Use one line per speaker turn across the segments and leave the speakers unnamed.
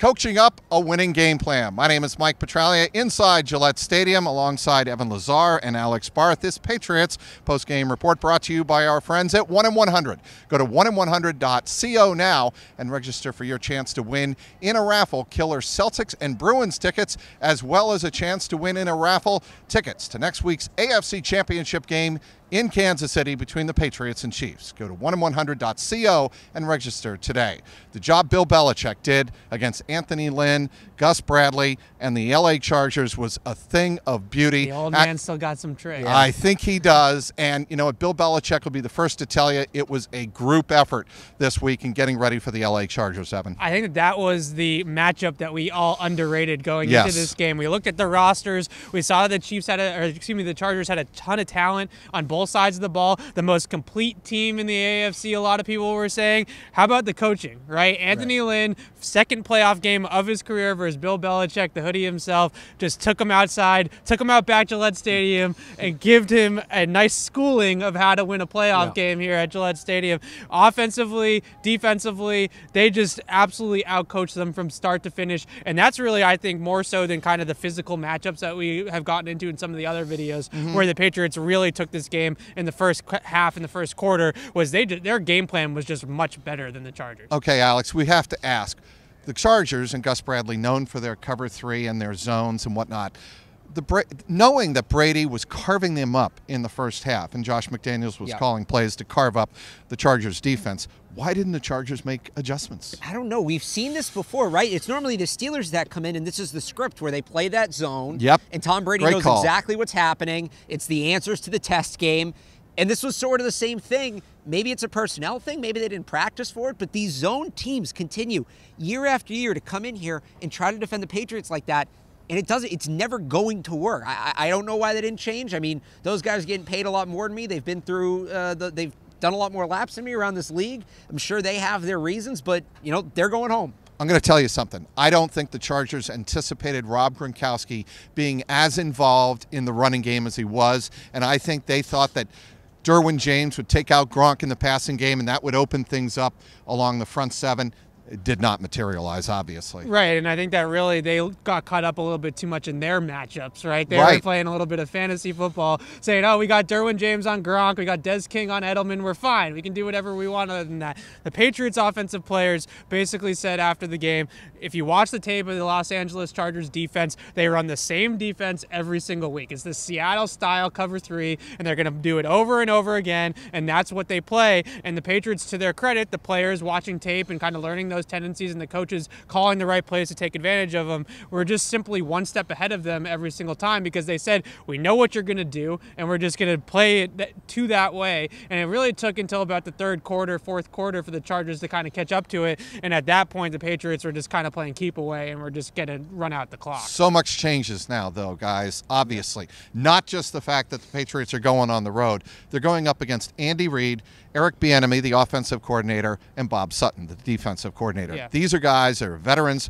coaching up a winning game plan. My name is Mike Petraglia inside Gillette Stadium alongside Evan Lazar and Alex Barth. This Patriots postgame report brought to you by our friends at 1-in-100. Go to 1in100.co now and register for your chance to win in a raffle killer Celtics and Bruins tickets, as well as a chance to win in a raffle tickets to next week's AFC Championship game in Kansas City between the Patriots and Chiefs. Go to 1in100.co and register today. The job Bill Belichick did against Anthony Lynn, Gus Bradley, and the LA Chargers was a thing of beauty.
The old man still got some tricks.
I think he does. And you know what? Bill Belichick will be the first to tell you it was a group effort this week in getting ready for the LA Chargers, Evan.
I think that was the matchup that we all underrated going into this game. We looked at the rosters. We saw the the Chargers had a ton of talent on both sides of the ball. The most complete team in the AFC, a lot of people were saying. How about the coaching, right? Anthony Lynn, second playoff game of his career versus Bill Belichick, the hoodie himself, just took him outside, took him out back to Gillette Stadium, and gave him a nice schooling of how to win a playoff game here at Gillette Stadium. Offensively, defensively, they just absolutely outcoached them from start to finish, and that's really, I think, more so than kind of the physical matchups that we have gotten into in some of the other videos, where the Patriots really took this game in the first half, in the first quarter, was their game plan was just much better than the Chargers.
Okay, Alex, we have to ask. The Chargers and Gus Bradley, known for their cover three and their zones and whatnot, knowing that Brady was carving them up in the first half and Josh McDaniels was calling plays to carve up the Chargers defense, why didn't the Chargers make adjustments?
I don't know. We've seen this before, right? It's normally the Steelers that come in, and this is the script where they play that zone. And Tom Brady knows exactly what's happening. It's the answers to the test game. And this was sort of the same thing. Maybe it's a personnel thing. Maybe they didn't practice for it. But these zone teams continue year after year to come in here and try to defend the Patriots like that. And it's never going to work. I don't know why they didn't change. I mean, those guys are getting paid a lot more than me. They've been through, they've done a lot more laps than me around this league. I'm sure they have their reasons, but, you know, they're going home.
I'm going to tell you something. I don't think the Chargers anticipated Rob Gronkowski being as involved in the running game as he was, and I think they thought that Derwin James would take out Gronk in the passing game, and that would open things up along the front seven. It did not materialize, obviously.
Right, and I think that really they got caught up a little bit too much in their matchups, right? They were playing a little bit of fantasy football, saying, oh, we got Derwin James on Gronk, we got Des King on Edelman, we're fine. We can do whatever we want other than that. The Patriots offensive players basically said after the game, if you watch the tape of the Los Angeles Chargers defense, they run the same defense every single week. It's the Seattle-style cover three, and they're going to do it over and over again, and that's what they play. And the Patriots, to their credit, the players watching tape and kind of learning those tendencies and the coaches calling the right plays to take advantage of them, we're just simply one step ahead of them every single time because they said, we know what you're going to do and we're just going to play it to that way. And it really took until about the third quarter, fourth quarter for the Chargers to kind of catch up to it. And at that point, the Patriots were just kind of playing keep away and we're just going to run out the clock.
So much changes now, though, guys, obviously. Not just the fact that the Patriots are going on the road. They're going up against Andy Reid, Eric Bieniemy, the offensive coordinator, and Bob Sutton, the defensive coordinator. These are guys that are veterans,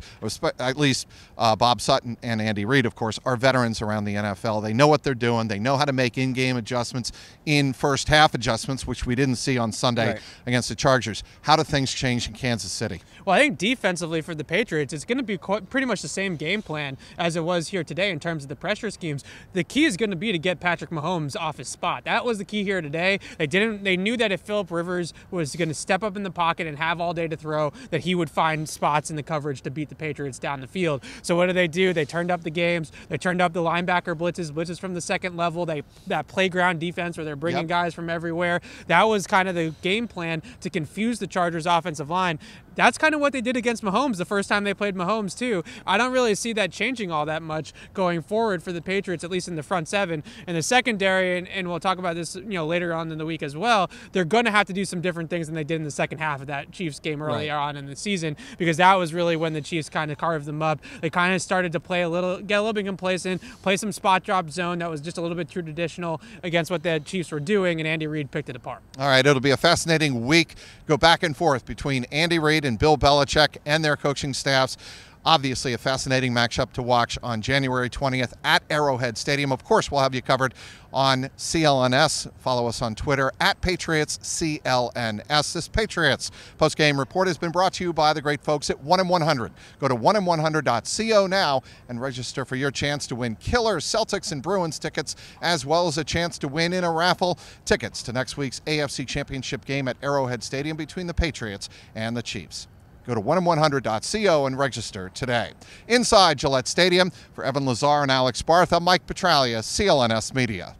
at least Bob Sutton and Andy Reid, of course, are veterans around the NFL. They know what they're doing. They know how to make in-game adjustments, in first half adjustments, which we didn't see on Sunday against the Chargers. How do things change in Kansas City?
Well, I think defensively for the Patriots, it's going to be pretty much the same game plan as it was here today in terms of the pressure schemes. The key is going to be to get Patrick Mahomes off his spot. That was the key here today. They knew that if Phillip Rivers was going to step up in the pocket and have all day to throw, that he would find spots in the coverage to beat the Patriots down the field. So what do? They turned up the games. They turned up the linebacker blitzes from the second level. That playground defense where they're bringing guys from everywhere. That was kind of the game plan to confuse the Chargers offensive line. That's kind of what they did against Mahomes the first time they played Mahomes too. I don't really see that changing all that much going forward for the Patriots, at least in the front seven. And the secondary, and we'll talk about this later on in the week as well, they're going to have to do some different things than they did in the second half of that Chiefs game earlier on in the season, because that was really when the Chiefs kind of carved them up. They kind of started to get a little bit complacent, play some spot drop zone that was just a little bit too traditional against what the Chiefs were doing, and Andy Reid picked it apart.
All right, it'll be a fascinating week. Go back and forth between Andy Reid and Bill Belichick and their coaching staffs. Obviously, a fascinating matchup to watch on January 20th at Arrowhead Stadium. Of course, we'll have you covered on CLNS. Follow us on Twitter at Patriots CLNS. This Patriots postgame report has been brought to you by the great folks at 1-in-100. Go to 1in100.co now and register for your chance to win killer Celtics and Bruins tickets, as well as a chance to win in a raffle tickets to next week's AFC Championship game at Arrowhead Stadium between the Patriots and the Chiefs. Go to 1in100.co and register today. Inside Gillette Stadium, for Evan Lazar and Alex Barth, I'm Mike Petraglia, CLNS Media.